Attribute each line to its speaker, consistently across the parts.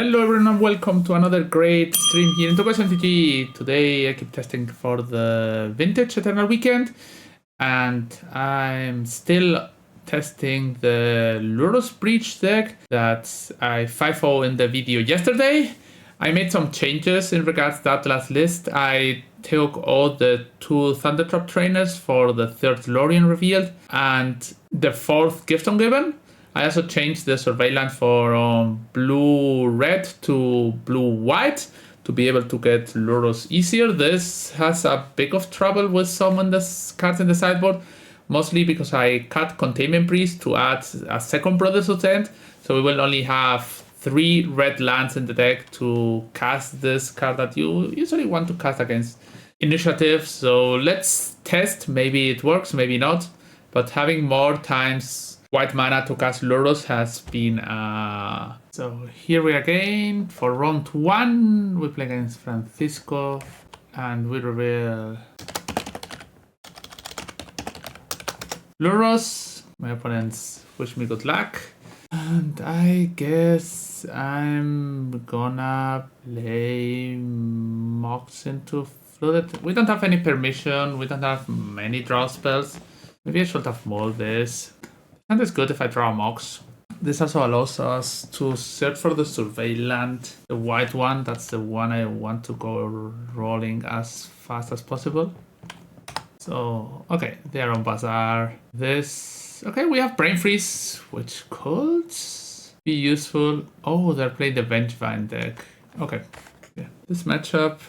Speaker 1: Hello everyone and welcome to another great stream here in Tokyo MTG. Today I keep testing for the Vintage Eternal Weekend and I'm still testing the Lurrus Breach deck that I 5-0 in the video yesterday. I made some changes in regards to that last list. I took all the 2 Thunderdrop trainers for the 3rd Lorien revealed and the 4th Gift on Given. I also changed the surveillance from blue-red to blue-white to be able to get Lurrus easier. This has a bit of trouble with some of the cards in the sideboard, mostly because I cut Containment Priest to add a second Brothers of the End, so we will only have 3 red lands in the deck to cast this card that you usually want to cast against Initiative. So let's test, maybe it works, maybe not, but having more times white mana to cast Lurrus has been So here we are again for round 1. We play against Francisco and we reveal Lurrus. My opponents wish me good luck. And I guess I'm gonna play Mox into Flooded. We don't have any permission, we don't have many draw spells. Maybe I should have molded this. And it's good if I draw a Mox. This also allows us to search for the Surveillant, the white one. That's the one I want to go rolling as fast as possible. So, okay, they're on Bazaar. This, okay, we have Brain Freeze, which could be useful. Oh, they're playing the Vengevine deck. Okay, yeah, this matchup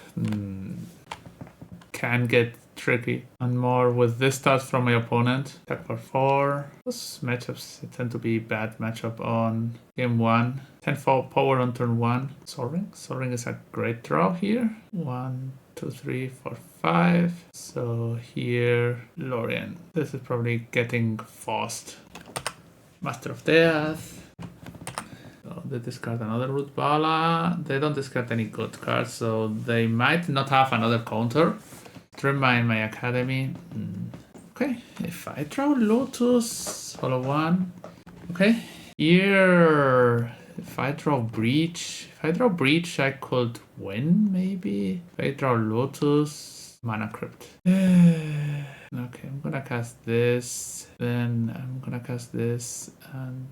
Speaker 1: can get tricky, and more with this start from my opponent. Attack for 4. Those matchups tend to be bad matchup on game 1. 10-4 power on turn 1. Soaring is a great draw here. 1, 2, 3, 4, 5. So here, Lorien. This is probably getting forced. Master of Death. So they discard another Root Bala. They don't discard any good cards, so they might not have another counter. Remind my Academy. Okay, if I draw Lotus, Hollow 1. Okay, here, if I draw Breach, I could win maybe. If I draw Lotus, Mana Crypt. Okay, I'm gonna cast this, then I'm gonna cast this and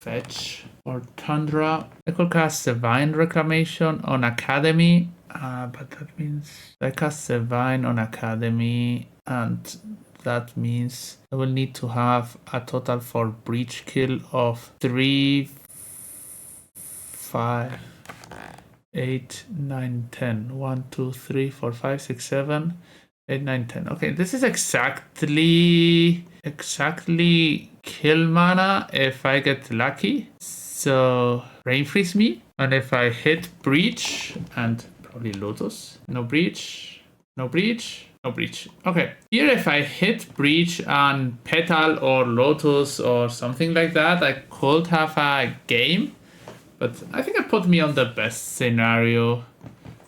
Speaker 1: fetch or Tundra. I could cast Divine Reclamation on Academy. But that means I cast Divine on Academy, and that means I will need to have a total for Breach kill of 3, 5, 8, 9, 10. 1, 2, 3, 4, 5, 6, 7, 8, 9, 10. Okay, this is exactly kill mana if I get lucky. So Rain Freeze me, and if I hit Breach and probably Lotus. No breach. Okay. Here if I hit Breach and Petal or Lotus or something like that, I could have a game. But I think it put me on the best scenario.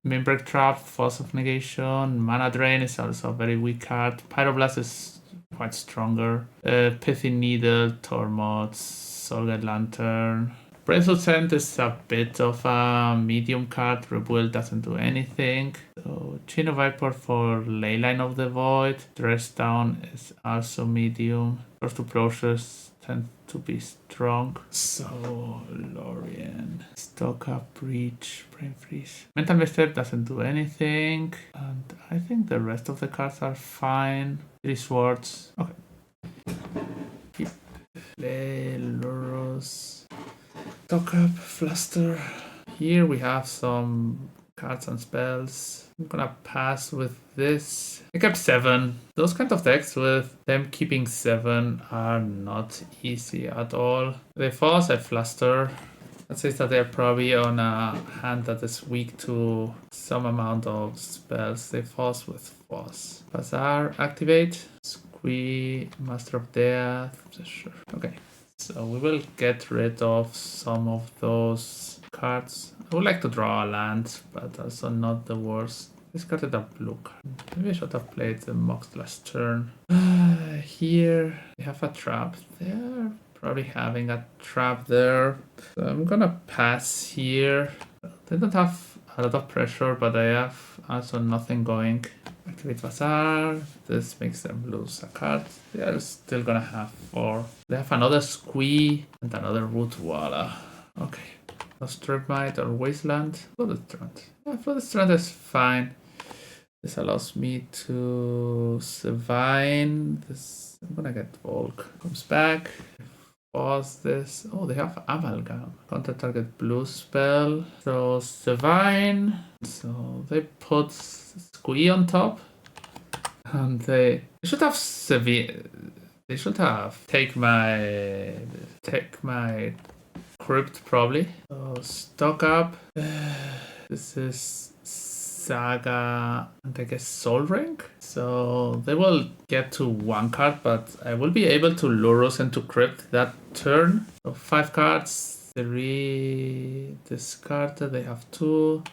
Speaker 1: Mimbrick Trap, Force of Negation, Mana Drain is also a very weak card. Pyroblast is quite stronger. Pithy Needle, Tormod, Soulguide Lantern. Present is a bit of a medium card. Rebuild doesn't do anything. So Chino Viper for Leyline of the Void. Dress Down is also medium. First to Process tend to be strong. So Lorien. Stock Up, Breach, Brain Freeze. Mental Misstep doesn't do anything. And I think the rest of the cards are fine. 3 Swords. Okay. Keep play Lurrus. Stock Up, Fluster. Here we have some cards and spells. I'm gonna pass with this. I kept 7. Those kind of decks with them keeping 7 are not easy at all. They force a Fluster. That says that they're probably on a hand that is weak to some amount of spells. They force with Force. Bazaar, activate. Squee, Master of Death. Sure. Okay. So we will get rid of some of those cards. I would like to draw a land, but also not the worst. Discarded a blue card. Maybe I should have played the Mox last turn. Here we have a trap. They're probably having a trap there. So I'm gonna pass here. They don't have a lot of pressure, but they have also nothing going. Activate Bazaar. This makes them lose a card. They are still gonna have 4. They have another Squee and another Root Walla. Okay. No Stripmite or Wasteland. Flooded Strand. Yeah, Flooded Strand is fine. This allows me to Savine. This I'm gonna get Volk. Comes back. Pause this. Oh, they have Amalgam. Counter target blue spell. So Savine. So they put Squee on top. And they should have severe. They should have take my crypt probably. So stock up. This is Saga and I guess Soul Ring. So they will get to 1 card, but I will be able to Lurrus into crypt that turn. So 5 cards, 3 discarded. They have 2.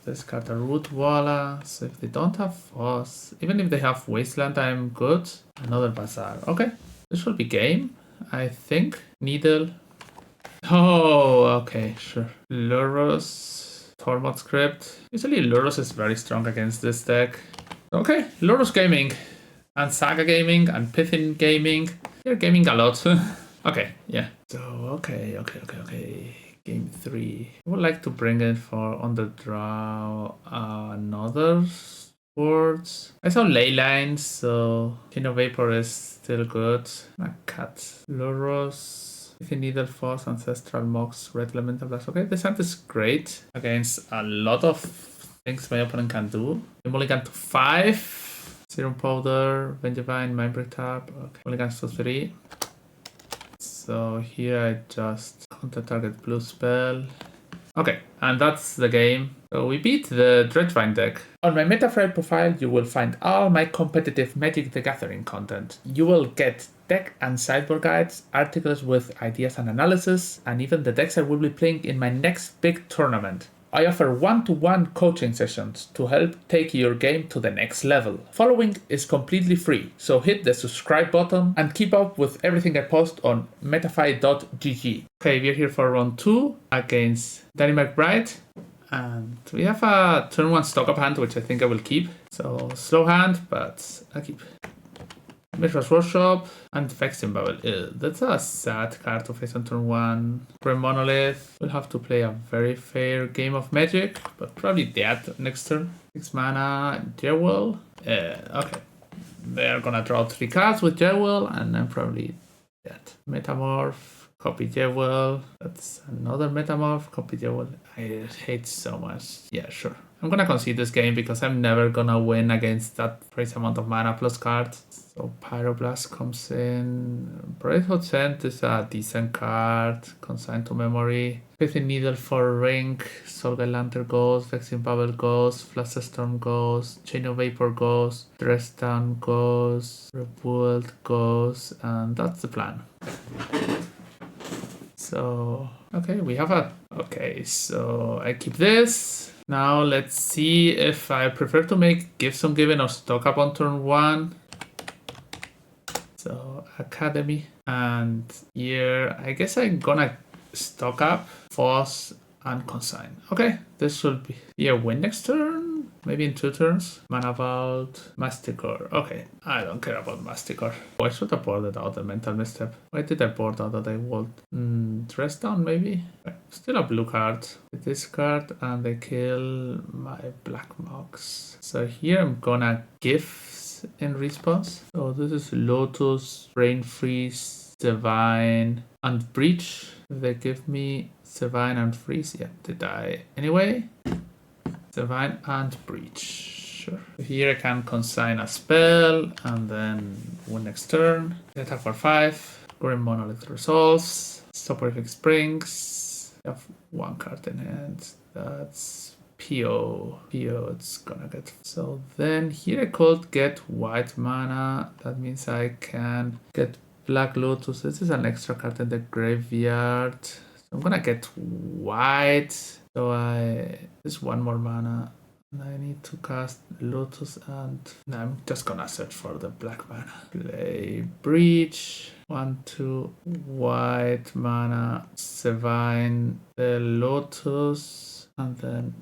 Speaker 1: Discard a Root Walla. So if they don't have Foss, even if they have Wasteland, I'm good. Another Bazaar. Okay, this should be game, I think. Needle. Oh, okay, sure. Lurrus, Tormod Script. Usually Lurrus is very strong against this deck. Okay, Lurrus Gaming and Saga Gaming and Pithin Gaming. They're gaming a lot. Okay, yeah. So, okay. Game 3. I would like to bring in for on the draw another words. I saw ley lines, so Kino Vapor is still good. I cut Lurrus. If you needle force, ancestral mox, red elemental blast. Okay, this hand is great against a lot of things my opponent can do. I mulligan to 5. Serum Powder, Vengevine, Mindbreak Tap. Okay, mulligan to 3. So here I just counter target blue spell. Okay, and that's the game. So we beat the Dredgevine deck. On my Metaframe profile, you will find all my competitive Magic the Gathering content. You will get deck and sideboard guides, articles with ideas and analysis, and even the decks I will be playing in my next big tournament. I offer one-to-one coaching sessions to help take your game to the next level. Following is completely free, so hit the subscribe button and keep up with everything I post on metafy.gg. Okay, we're here for round 2 against Danny McBride. And we have a turn 1 stock up hand, which I think I will keep. So slow hand, but I'll keep. Mishra's Workshop and Vexing Bubble. That's a sad card to face on turn 1. Grim Monolith. We'll have to play a very fair game of Magic, but probably dead next turn. 6 mana, Jewel. Okay. They're gonna draw 3 cards with Jewel, and I'm probably dead. Metamorph, copy Jewel. That's another Metamorph, copy Jewel. I hate so much. Yeah, sure. I'm gonna concede this game because I'm never gonna win against that crazy amount of mana plus cards. So Pyroblast comes in. Brightwood Scent is a decent card. Consigned to memory. Pithing Needle for Ring. Soulguide Lantern goes. Vexing Bubble goes. Flusterstorm goes. Chain of Vapor goes. Dress Down goes. Rebuild goes. And that's the plan. So, okay, we have a... Okay, so I keep this. Now let's see if I prefer to make Give Some Given or stock up on turn 1. So Academy, and here I guess I'm gonna stock up, force, and consign. Okay, this should be a win next turn, maybe in 2 turns. Mana Vault, Masticore. Okay, I don't care about Masticore. Oh, I should have boarded out the Mental Misstep. Why did I board out that I would? Dress Down maybe? Okay. Still a blue card. This card, and they kill my Black Mox. So here I'm gonna give in response. So this is Lotus, Brain Freeze, Divine, and Breach. If they give me Divine and Freeze, yeah, they die anyway. Divine and Breach. Sure. Here I can consign a spell and then win next turn. Attack for 5. Grim Monolith resolves. Soporific Springs. I have 1 card in hand. That's PO, it's gonna get. So then here I could get white mana. That means I can get Black Lotus. This is an extra card in the graveyard. So I'm gonna get white. So this 1 more mana. And I need to cast Lotus, and I'm just gonna search for the black mana. Play Breach. 1, 2, white mana. Divine the Lotus. And then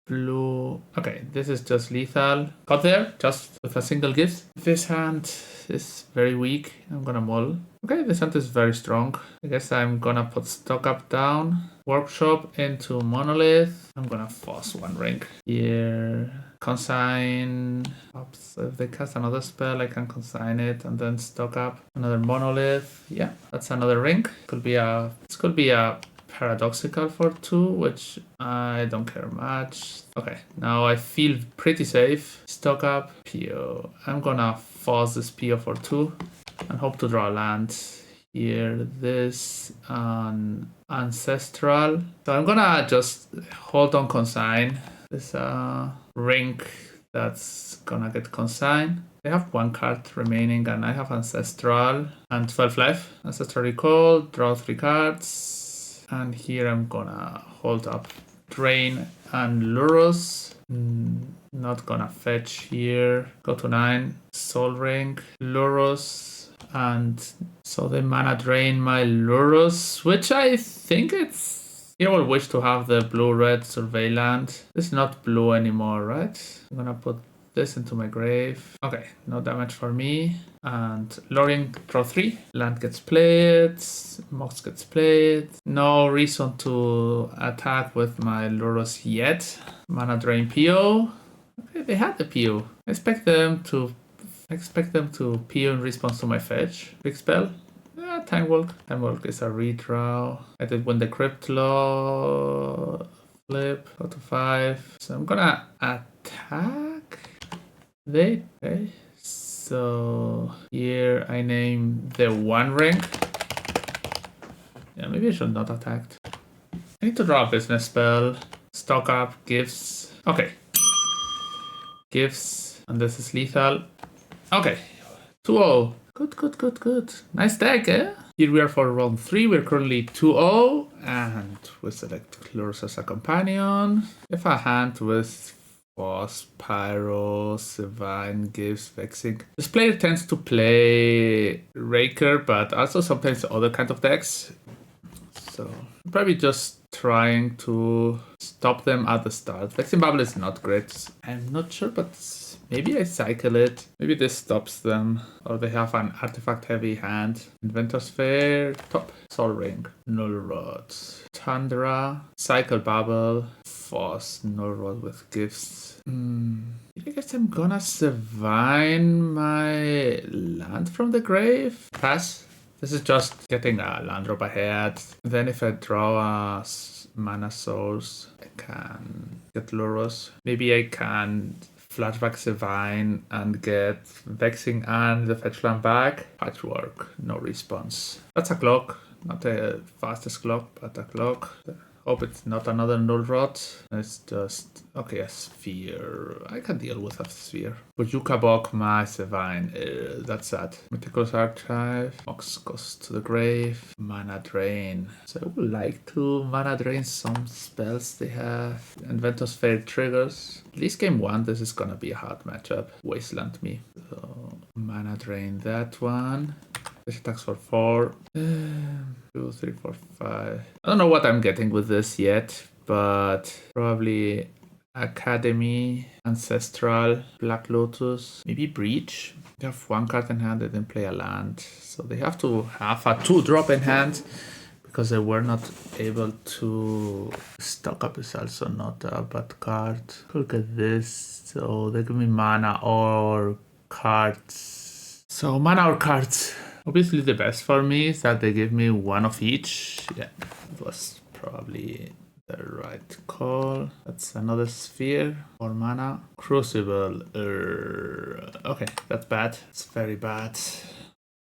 Speaker 1: blue. Okay, this is just lethal. Got there, just with a single gift. This hand is very weak. I'm gonna mull. Okay, this hand is very strong. I guess I'm gonna put stock up down. Workshop into monolith. I'm gonna force one ring. Here. Consign. Oops, if they cast another spell, I can consign it and then stock up another monolith. Yeah, that's another ring. This could be a paradoxical for 2, which I don't care much. Okay, now I feel pretty safe. Stock up, PO. I'm gonna force this PO for 2 and hope to draw a land. Here, this ancestral. So I'm gonna just hold on consign. This ring that's gonna get consigned. They have 1 card remaining and I have ancestral and 12 life. Ancestral recall, draw 3 cards. And here I'm gonna hold up Drain and Lurrus. Not gonna fetch here. Go to 9. Soul Ring, Lurrus. And so they mana drain my Lurrus, which I think it's... Here will wish to have the blue-red surveillant. This is not blue anymore, right? I'm gonna put this into my grave. Okay, no damage for me. And Lorien, draw 3. Land gets played. Mox gets played. No reason to attack with my Lurrus yet. Mana drain PO. Okay, they had the PO. I expect them to PO in response to my fetch. Big spell. TimeBolt. TimeBolt is a redraw. I did win the Crypt Law. Flip. Go to 5. So I'm gonna attack. Okay. So here I name the 1 ring. Yeah, maybe I should not attack. I need to draw a business spell. Stock up, gifts. Okay. Gifts. And this is lethal. Okay. 2-0. Good. Nice deck, eh? Here we are for round 3. We're currently 2-0. And we select Lurrus as a companion. If a hand with Force, Pyro, Divine, Gives, Vexing. This player tends to play Raker, but also sometimes other kind of decks. So probably just trying to stop them at the start. Vexing Bubble is not great. I'm not sure, but maybe I cycle it. Maybe this stops them. Or they have an artifact heavy hand. Inventor Sphere, top. Soul Ring, Null Rod, Tundra, Cycle Bubble, Force, Null Rod with Gifts. I guess I'm gonna Divine my land from the grave. Pass. This is just getting a land drop ahead. Then if I draw a mana source, I can get Lurrus. Maybe I can flashback Divine and get Vexing and the fetch land back. Patchwork, no response. That's a clock. Not the fastest clock, but a clock. Hope it's not another Null Rod. It's just... Okay, a Sphere. I can deal with a Sphere. But Yukabok, my Divine. That's sad. Meticulous Archive. Mox goes to the grave. Mana Drain. So I would like to Mana Drain some spells they have. Inventor's Fair triggers. At least game 1, this is gonna be a hard matchup. Wasteland me. So, Mana Drain that one. This attacks for 4. 2, 3, 4, 5. I don't know what I'm getting with this yet, but probably Academy, Ancestral, Black Lotus, maybe Breach. They have 1 card in hand, they didn't play a land. So they have to have a 2-drop in hand because they were not able to stock up. Is also not a bad card. Look at this. So they give me mana or cards. So mana or cards. Obviously the best for me is that they give me 1 of each. Yeah, it was probably the right call. That's another Sphere for mana. Crucible. Okay, that's bad. It's very bad.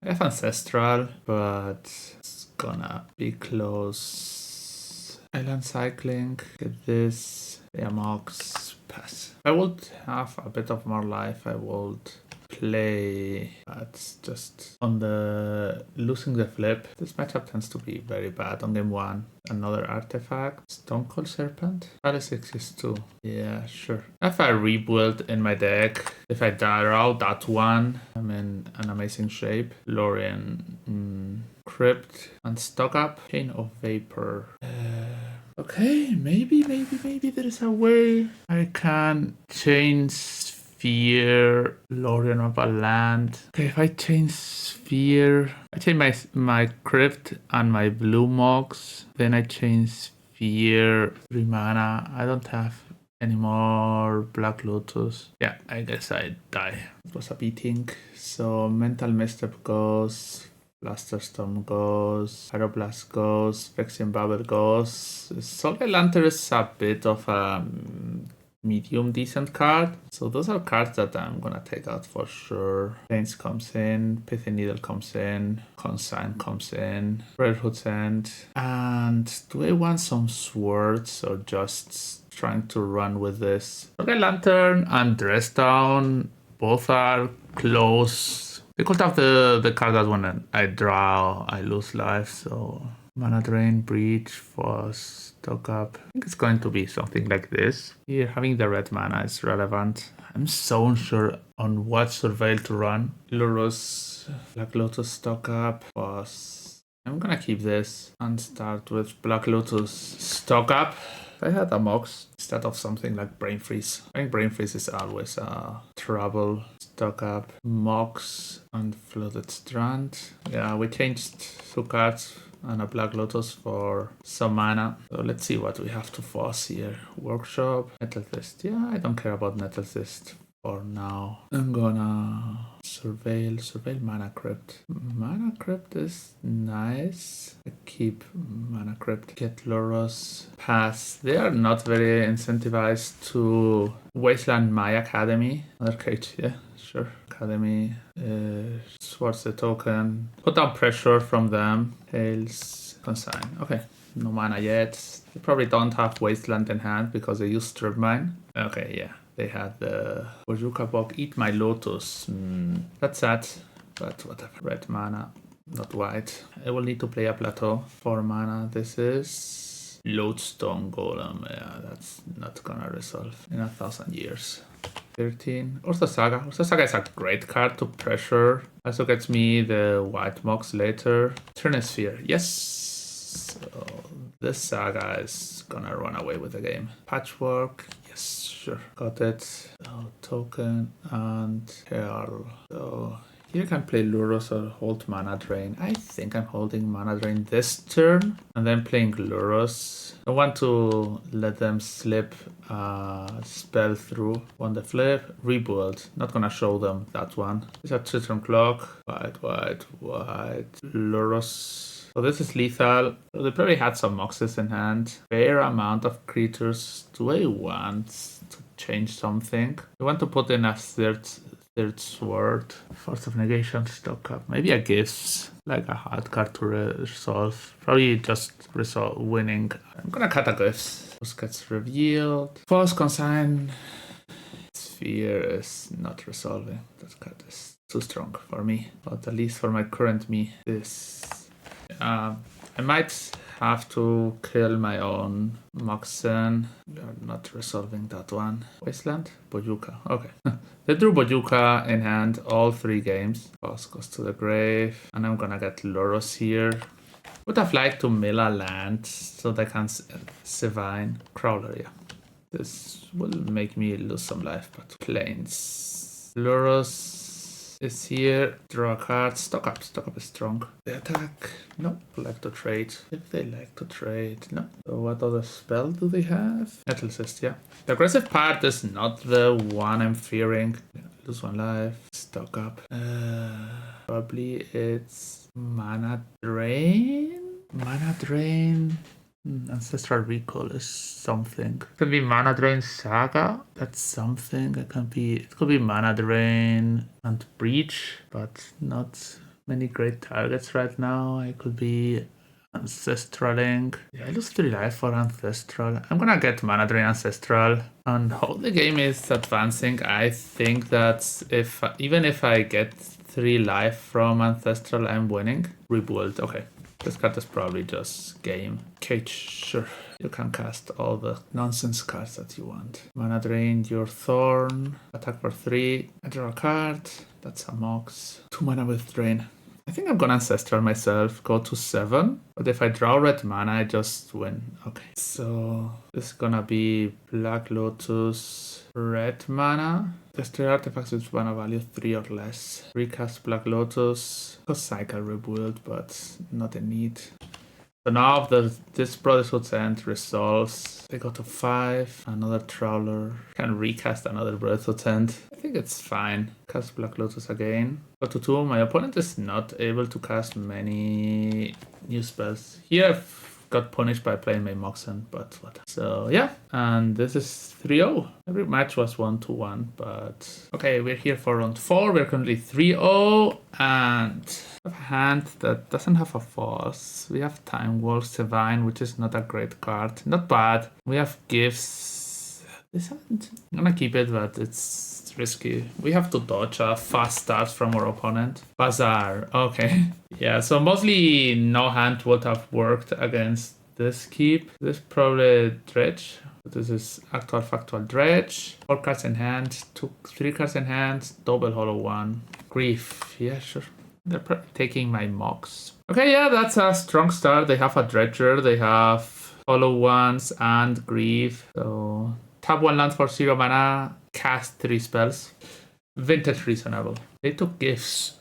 Speaker 1: I have Ancestral, but it's gonna be close. Island Cycling. Get this. Yeah, Mox. Pass. I would have a bit of more life. I would play, but just on the losing the flip. This matchup tends to be very bad on game 1. Another artifact, Stone Cold Serpent. Palisix is 2. Yeah, sure. If I rebuild in my deck, if I draw that one, I'm in an amazing shape. Lorien, Crypt, and stock up. Chain of Vapor. Okay, maybe there is a way I can change sphere, Lorien of a land. Okay, if I change sphere, I change my crypt and my blue mox, then I change sphere, 3 mana. I don't have any more Black Lotus. Yeah, I guess I die. It was a beating. So Mental Misstep goes, Blasterstorm goes, Pyroblast goes, Vexian Bubble goes. Solar Lantern is a bit of a medium decent card. So those are cards that I'm gonna take out for sure. Plains comes in, Pithy Needle comes in, Consign comes in, Redwood's End. And do I want some swords or just trying to run with this? Solar Lantern and Dress Down both are close. They could have the card that when I draw, I lose life. So Mana Drain, Breach, Force, Stock Up. I think it's going to be something like this. Here, having the red mana is relevant. I'm so unsure on what Surveil to run. Lurrus, Black Lotus, Stock Up, Force. I'm gonna keep this and start with Black Lotus, Stock Up. I had a Mox instead of something like Brain Freeze. I think Brain Freeze is always a trouble. Stock Up, Mox, and Flooded Strand. Yeah, we changed 2 cards and a Black Lotus for some mana. So let's see what we have to force here. Workshop, Metal Fist. Yeah, I don't care about Metal Fist for now. I'm gonna surveil Mana Crypt. Mana Crypt is nice. I keep Mana Crypt, get Lurrus, pass. They are not very incentivized to Wasteland My Academy. Another cage, yeah, sure. Academy, Swords the token, put down pressure from them. Tails, Consign. Okay, no mana yet. They probably don't have Wasteland in hand because they use Strip Mine. Okay, yeah. They had the Bojuka Bog, Eat My Lotus. That's sad, but whatever. Red mana, not white. I will need to play a plateau. 4 mana. This is Lodestone Golem. Yeah, that's not gonna resolve in 1,000 years. 13. Ursa Saga. Ursa Saga is a great card to pressure. Also gets me the white mox later. Trinisphere. Yes. So this Saga is gonna run away with the game. Patchwork. Yes. Sure, got it. So, token and Pearl. So here I can play Lurrus or hold Mana Drain. I think I'm holding Mana Drain this turn and then playing Lurrus. I want to let them slip spell through on the flip. Rebuild. Not gonna show them that one. It's a 2-turn clock. White. Lurrus. So this is lethal. So they probably had some moxes in hand. Fair amount of creatures. Do I want to change something? I want to put in a third sword. Force of Negation, Stock Up. Maybe a Gifts, like a hard card to resolve. Probably just resolve winning. I'm gonna cut a Gifts. This gets revealed. Force Consign. Sphere is not resolving. That card is too strong for me. But at least for my current me, this... I might have to kill my own Moxen. We are not resolving that one. Wasteland? Bojuka. Okay. They drew Bojuka in hand all 3 games. Boss goes to the grave. And I'm gonna get Lurrus here. Would have liked to mill a land so they can Sevine. Crawler, yeah. This will make me lose some life, but Plains. Lurrus is here. Draw a card. Stock up. Stock up is strong. They attack. No. Like to trade. If they like to trade. No. So what other spell do they have? Metal Cyst, yeah. The aggressive part is not the one I'm fearing. Yeah, lose 1 life. Stock up. Probably it's Mana Drain? Mana Drain? Ancestral Recall is something. It could be Mana Drain Saga. That's something. It could be Mana Drain and Breach, but not many great targets right now. It could be Ancestraling. Yeah, I lose 3 life for Ancestral. I'm gonna get Mana Drain Ancestral. And how the game is advancing, I think that even if I get 3 life from Ancestral, I'm winning. Rebuild. Okay. This card is probably just game. Cage, sure. You can cast all the nonsense cards that you want. Mana Drain, your Thorn. Attack for 3. I draw a card. That's a Mox. 2 mana with Drain. I think I'm gonna Ancestral myself, go to 7. But if I draw red mana, I just win. Okay, so this is gonna be Black Lotus, red mana. Destroy artifacts with mana value 3 or less. Recast Black Lotus. Go Cycle Rebuild, but not a need. So now this Brotherhood's End resolves. They go to 5. Another Trawler. Can recast another Brotherhood's End. I think it's fine. Cast Black Lotus again. Go to 2. My opponent is not able to cast many new spells. Here I've got punished by playing my Moxen, but what? So yeah, and this is 3-0. Every match was 1-1, but okay, we're here for round 4. We're currently 3-0, and a hand that doesn't have a force. We have TimeBolt Divine, which is not a great card. Not bad. We have Gifts. This hand, I'm gonna keep it, but it's risky. We have to dodge a fast start from our opponent. Bazaar. Okay. Yeah, so mostly no hand would have worked against this keep. This is probably Dredge. This is actual factual Dredge. 4 cards in hand, 3 cards in hand, double hollow 1. Grief. Yeah, sure. They're taking my Mox. Okay, yeah, that's a strong start. They have a Dredger, they have hollow 1s and Grief. So tap 1 land for 0 mana, cast 3 spells. Vintage reasonable. They took Gifts.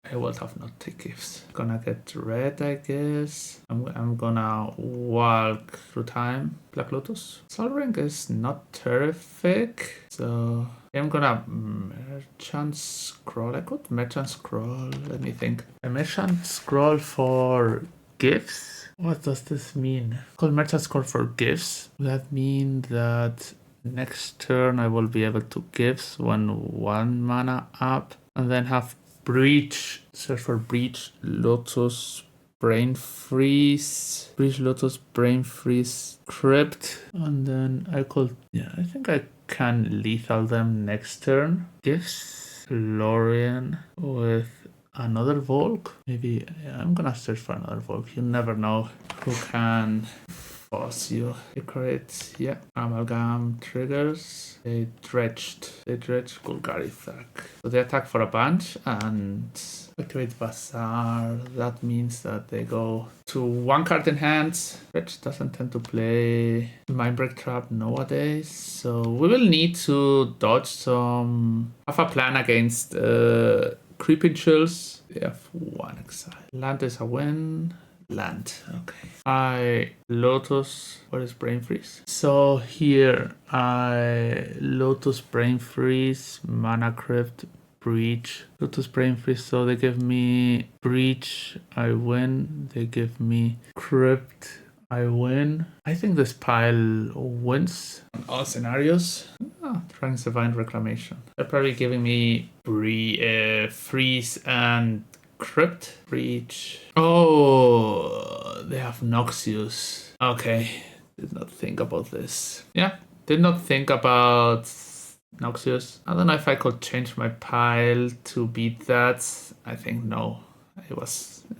Speaker 1: I would have not taken Gifts. Gonna get red, I guess. I'm gonna walk through time. Black Lotus. Sol Ring is not terrific. So I'm gonna Merchant Scroll. I could Merchant Scroll. Let me think. A Merchant Scroll for Gifts? What does this mean? Called Merchant Scroll for Gifts. That mean that next turn I will be able to Gifts 1 mana up, and then have Breach, search for Breach, Lotus, Brain Freeze, Breach, Lotus, Brain Freeze, Crypt, and then I could, yeah, I think I can lethal them next turn. Gifts Lorien with another Volk. Maybe, yeah, I'm gonna search for another Volk. You never know who can force you. They create, yeah, Amalgam triggers. They dredged Golgari Thak. So they attack for a bunch and activate Bazaar. That means that they go to 1 card in hand. Dredge doesn't tend to play Mindbreak Trap nowadays. So we will need to dodge some. Have a plan against Creeping Chills. They have 1 exile. Land is a win. Land. Okay. I Lotus. What is Brain Freeze? So here I Lotus Brain Freeze, Mana Crypt, Breach, Lotus Brain Freeze. So they give me Breach, I win. They give me Crypt, I win. I think this pile wins on all scenarios. Trans Divine Reclamation. They're probably giving me Freeze and Crypt. Breach. Oh, they have Noxious. Okay, did not think about this. Yeah, did not think about Noxious. I don't know if I could change my pile to beat that. I think no.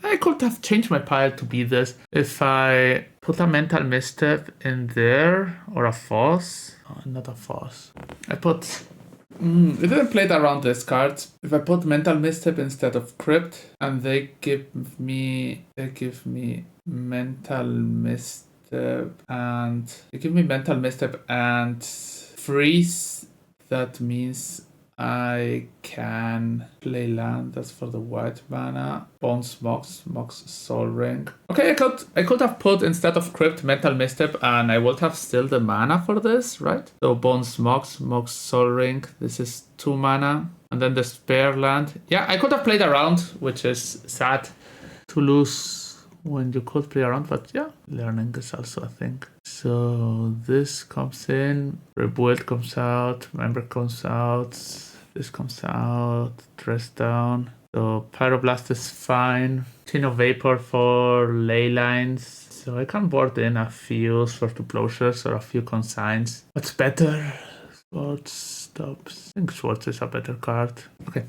Speaker 1: I could have changed my pile to beat this if I put a Mental Misstep in there, or a Force. Oh, not a Force. I put it didn't play it around this card. If I put Mental Misstep instead of Crypt, and they give me Mental Misstep and Freeze, that means I can play land. That's for the white mana. Bones Mox Soul Ring. Okay, I could have put instead of Crypt Mental Misstep, and I would have still the mana for this, right? So Bones Mox Soul Ring. This is 2 mana, and then the spare land. Yeah, I could have played around, which is sad to lose when you could play around, but yeah, learning is also a thing. So this comes in, Rebuild comes out, Member comes out, this comes out, Dress Down. So Pyroblast is fine. Tin of Vapor for ley lines. So I can board in a few Sword to Plowshares or a few Consigns. What's better? Swords stops. I think Swords is a better card. Okay,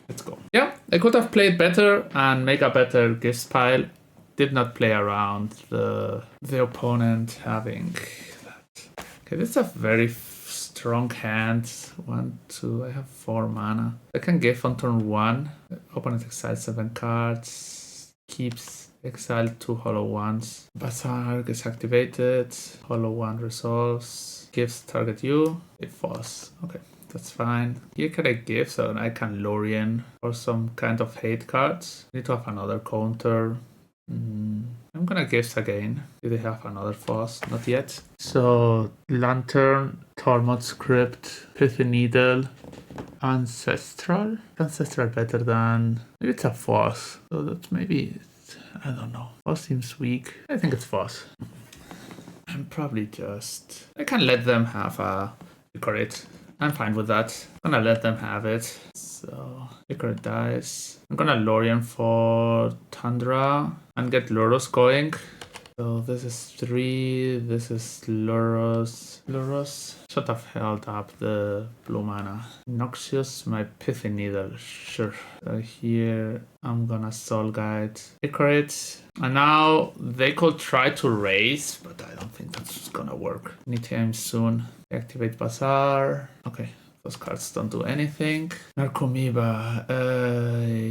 Speaker 1: let's go. Yeah, I could have played better and make a better gifts pile. Did not play around the opponent having that. Okay, this is a very strong hand. 1, 2, I have 4 mana. I can give on turn 1. Opponent exiles 7 cards. Keeps exile 2 hollow ones. Bazaar gets activated. Hollow 1 resolves. Gives target you. It falls. Okay. That's fine. Here can I give so I can Lorien or some kind of hate cards. Need to have another counter. I'm gonna give again. Do they have another Foss? Not yet. So Lantern, Tormod Script, Pithy Needle, Ancestral. Ancestral better than maybe it's a Foss. So that's maybe I don't know. Foss seems weak. I think it's Foss. I'm probably just I can let them have a Decorate. I'm fine with that. I'm gonna let them have it. So, Decorate dies. I'm gonna Lorien for Tundra and get Lurrus going. So this is 3, this is Lurrus. Lurrus should have held up the blue mana. Noxious, my Pithy Needle, sure. So here I'm gonna Soul Guide, Decorate. And now they could try to raise, but I don't think that's gonna work anytime soon. Activate Bazaar. Okay. Those cards don't do anything. Narcomoeba.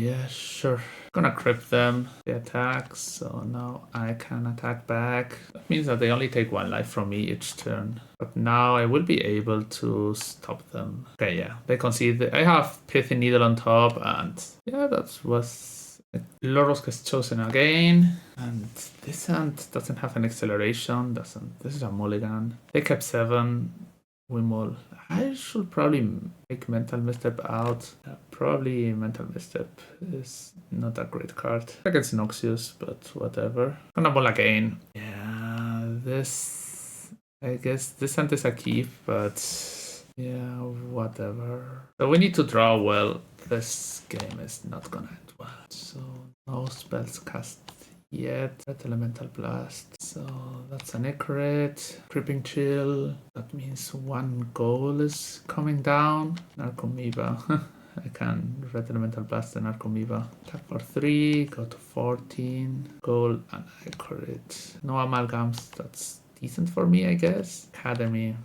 Speaker 1: Yeah, sure. Gonna crypt them. They attack, so now I can attack back. That means that they only take 1 life from me each turn. But now I will be able to stop them. Okay, yeah. They concede. I have Pithy Needle on top, and yeah, that was... Lurrus gets chosen again. And this hand doesn't have an acceleration. This is a mulligan. They kept 7. Wimble. I should probably make Mental Misstep out. Probably Mental Misstep is not a great card. Against Noxious, but whatever. Gonna ball again. Yeah, this... I guess this hand is a keep, but... yeah, whatever. So we need to draw well. This game is not gonna end well. So, no spells cast yet. Red Elemental Blast. So that's an accurate. Creeping Chill. That means 1 goal is coming down. Narcomoeba. I can Red Elemental Blast the Narcomoeba. Attack for 3. Go to 14. Goal and accurate. No amalgams. That's decent for me, I guess. Academy.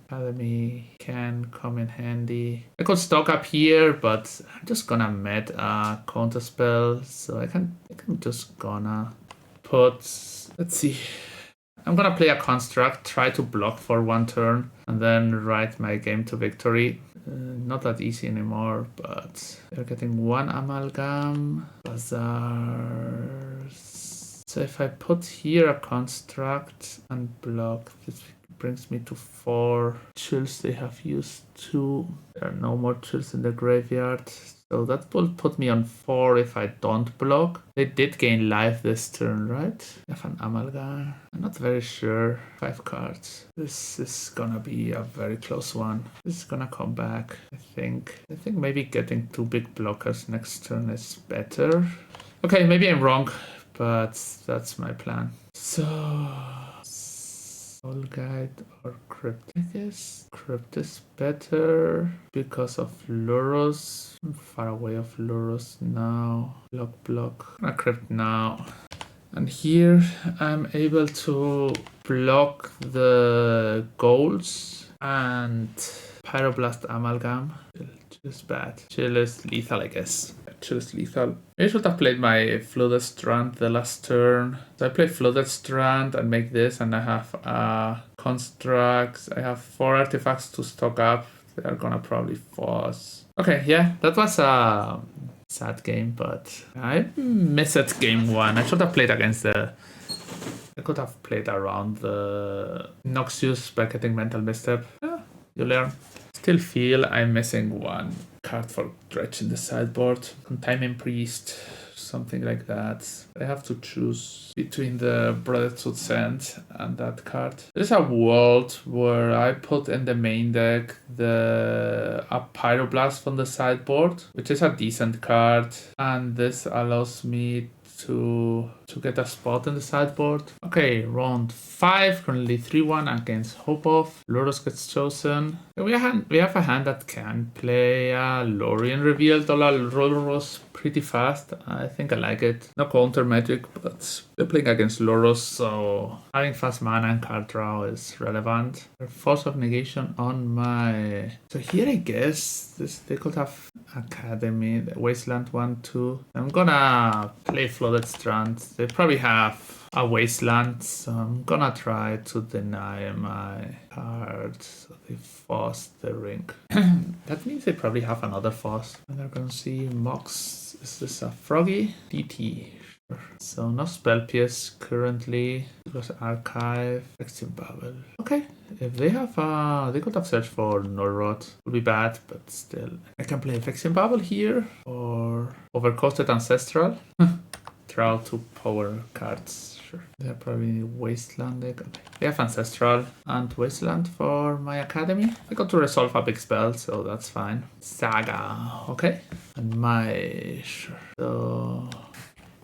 Speaker 1: Academy can come in handy. I could stock up here, but I'm just gonna met a counter spell, so I can just gonna put. Let's see. I'm gonna play a construct, try to block for 1 turn, and then write my game to victory. Not that easy anymore, but they're getting 1 amalgam. Bazaars. So if I put here a construct and block, this brings me to 4 chills. They have used 2. There are no more chills in the graveyard. So that will put me on 4 if I don't block. They did gain life this turn, right? I have an amalgam. I'm not very sure. 5 cards. This is gonna be a very close one. This is gonna come back, I think. I think maybe getting 2 big blockers next turn is better. Okay, maybe I'm wrong, but that's my plan. So... Soul Guide or Crypt? I guess Crypt is better because of Lurrus. I'm far away of Lurrus now. Block. I'm gonna Crypt now. And here I'm able to block the goals and Pyroblast Amalgam. Chill is bad. Chill is lethal, I guess. Chill is lethal. I should have played my Flooded Strand the last turn. So I play Flooded Strand and make this, and I have constructs. I have 4 artifacts to stock up. They are gonna probably force. Okay, yeah, that was a sad game, but I missed game 1. I should have played against the... I could have played around the Noxious by getting Mental Misstep. Yeah, you learn. Still feel I'm missing 1 card for Dredge in the sideboard. Containment Priest, something like that. I have to choose between the Broadsword Sand and that card. There's a world where I put in the main deck a Pyroblast from the sideboard, which is a decent card, and this allows me to get a spot in the sideboard. Okay, round 5, currently 3-1 against Hopov. Lurrus gets chosen. We have a hand that can play a Lorien Revealed or a Lurrus pretty fast. I think I like it. No counter magic, but they're playing against Lurrus, so having fast mana and card draw is relevant. Force of negation on my... So here I guess they could have Academy, the Wasteland 1, 2. I'm gonna play Flooded Strand. They probably have a Wasteland, so I'm gonna try to deny my card. So they forced the ring. That means they probably have another force. And they're gonna see Mox. Is this a Froggy? DT. Sure. So no Spell Pierce currently. Because Archive. Extreme Bubble. Okay. If they have they could have searched for Nullrod. Would be bad, but still. I can play Vexian Bubble here. Or Overcosted Ancestral. Draw 2 power cards. They're probably Wasteland deck. Okay. They have Ancestral and Wasteland for my Academy. I got to resolve a big spell, so that's fine. Saga, okay. And my... Sure.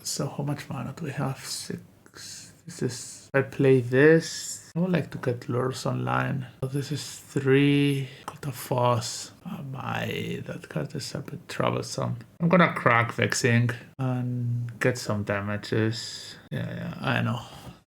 Speaker 1: So how much mana do we have? 6. This is... I play this. I would like to get Lurrus online. So this is 3. Got a force. Oh my, that card is a bit troublesome. I'm gonna crack Vexing and get some damages. Yeah, I know.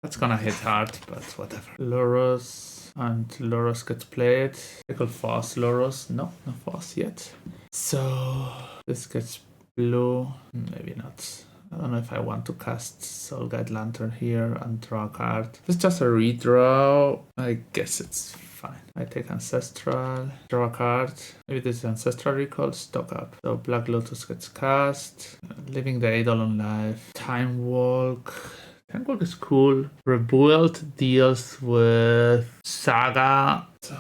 Speaker 1: That's gonna hit hard, but whatever. Lurrus and Lurrus gets played. I could force Lurrus. No force yet. So this gets blue. Maybe not. I don't know if I want to cast Soul Guide Lantern here and draw a card. It's just a redraw. I guess it's fine. I take Ancestral, draw a card. Maybe this is Ancestral Recall, stock up. So Black Lotus gets cast. Living the Eidolon life. Time Walk. Time Walk is cool. Rebuild deals with Saga. So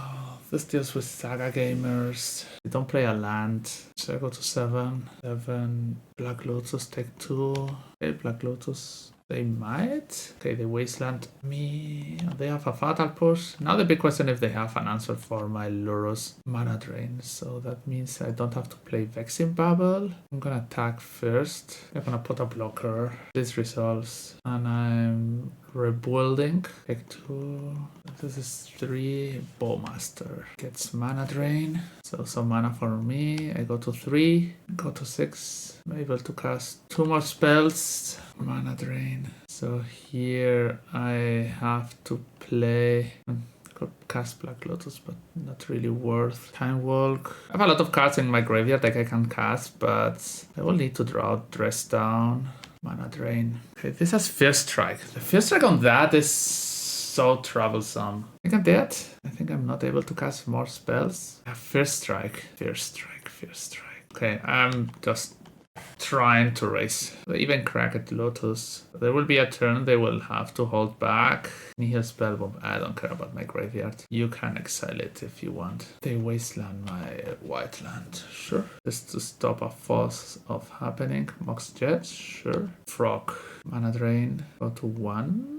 Speaker 1: this deals with Saga gamers. They don't play a land. So I go to 7. 7. Black Lotus take 2. Okay, Black Lotus. They might. Okay, they Wasteland me. They have a Fatal Push. Now the big question if they have an answer for my Lurrus mana drain. So that means I don't have to play Vexing Bubble. I'm gonna attack first. I'm gonna put a blocker. This resolves. And I'm rebuilding. Take 2. This is 3. Bowmaster gets mana drain. So some mana for me. I go to 3. Go to 6. I'm able to cast 2 more spells. Mana drain. So here I have to play... Could cast Black Lotus, but not really worth. Time Walk. I have a lot of cards in my graveyard that I can cast, but I will need to draw Dress Down. Mana drain. Okay, this has First Strike. The First Strike on that is so troublesome. I think I'm dead. I think I'm not able to cast more spells. I have First Strike. First Strike. First Strike. Okay, I'm just trying to race. They even crack at Lotus. There will be a turn they will have to hold back. Nihil Spellbomb. I don't care about my graveyard. You can exile it if you want. They wasteland my white land. Sure. Just to stop a force of happening. Mox Jet. Sure. Frog. Mana drain. Go to 1.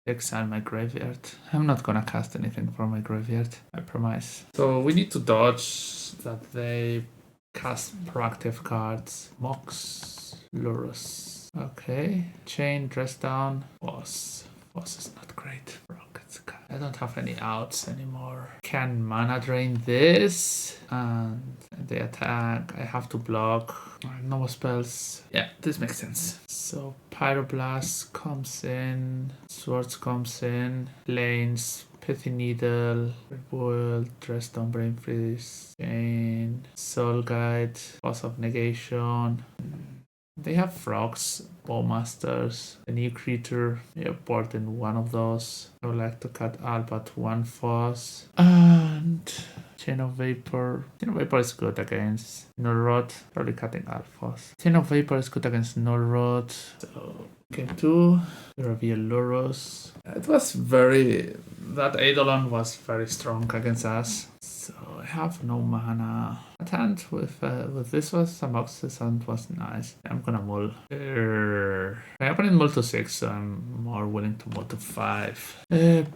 Speaker 1: Exile my graveyard. I'm not gonna cast anything from my graveyard, I promise. So we need to dodge that they cast proactive cards. Mox, Lurrus. Okay. Chain, Dress Down. Boss. Boss is not great. Rockets. I don't have any outs anymore. Can mana drain this and they attack. I have to block. No more spells. Yeah, this makes sense. So Pyroblast comes in. Swords comes in. Lanes. Pithy Needle. Rebuild. Dress Down, Brain Freeze. Chain. Soul Guide. Force of Negation. They have frogs, bowmasters, a new creature. Yeah, board in one of those. I would like to cut all but 1 force. And Chain of Vapor. Chain of Vapor is good against Nullrod. Probably cutting all force. Chain of Vapor is good against Nullrod. So game 2. Reveal Lurrus. It was very... That Eidolon was very strong against us. So I have no mana. At hand with this was some boxes and was nice. I'm gonna mull. My opponent mull to 6, so I'm more willing to mull to 5.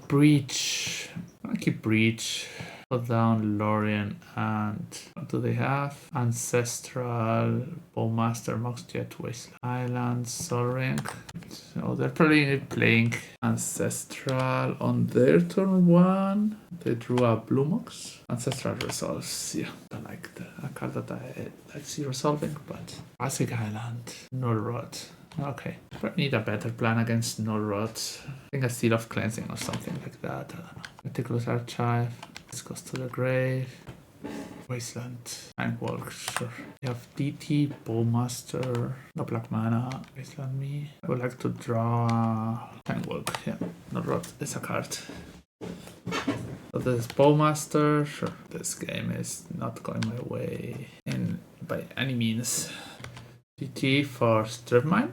Speaker 1: Breach. I keep Breach. Put down Lorien and what do they have? Ancestral, Bowmaster, Moxjet, Wasteland Island, Sol Ring. So they're probably playing Ancestral on their turn 1. They drew a Blue Mox. Ancestral resolves. Yeah, I like a card that I see resolving, but Classic Island, Null Rod. Okay, probably need a better plan against Null Rod. I think a Seal of Cleansing or something like that. I don't know. Meticulous Archive. This goes to the grave. Wasteland. Tankwalk, sure. You have DT, Bowmaster, no black mana. Wasteland me. I would like to draw Tankwalk. Yeah, Null Rod is a card. So this is Bowmaster. Sure. This game is not going my way by any means. DT for Strip Mine.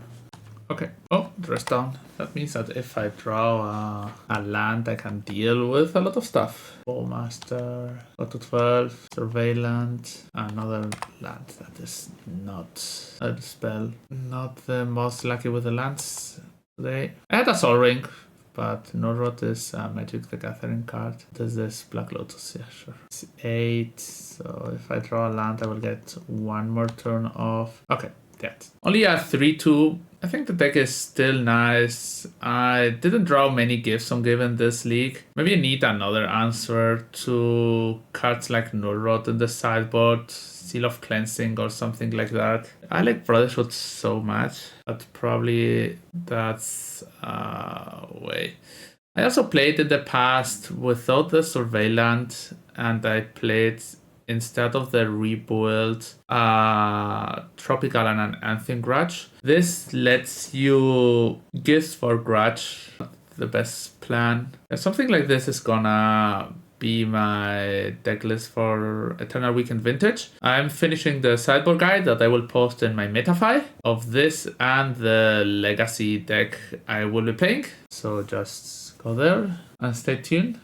Speaker 1: Okay. Oh, dress down. That means that if I draw a land, I can deal with a lot of stuff. Bowmaster, go to 12, Surveillant, another land that is not a spell. Not the most lucky with the lands today. I had a Sol Ring, but Null Rod is Magic the Gathering card. This is Black Lotus, yeah, sure. It's 8, so if I draw a land, I will get one more turn off. Okay. That. Only a 3-2. I think the deck is still nice. I didn't draw many gifts on given this league. Maybe I need another answer to cards like Null Rod in the sideboard, Seal of Cleansing or something like that. I like Brotherhood so much, but probably that's way. I also played in the past without the Surveillant, and I played instead of the rebuild Tropical and an Anthem Grudge. This lets you gifts for Grudge, the best plan. And something like this is gonna be my deck list for Eternal Weekend Vintage. I'm finishing the sideboard guide that I will post in my Metafy of this and the Legacy deck I will be playing. So just go there and stay tuned.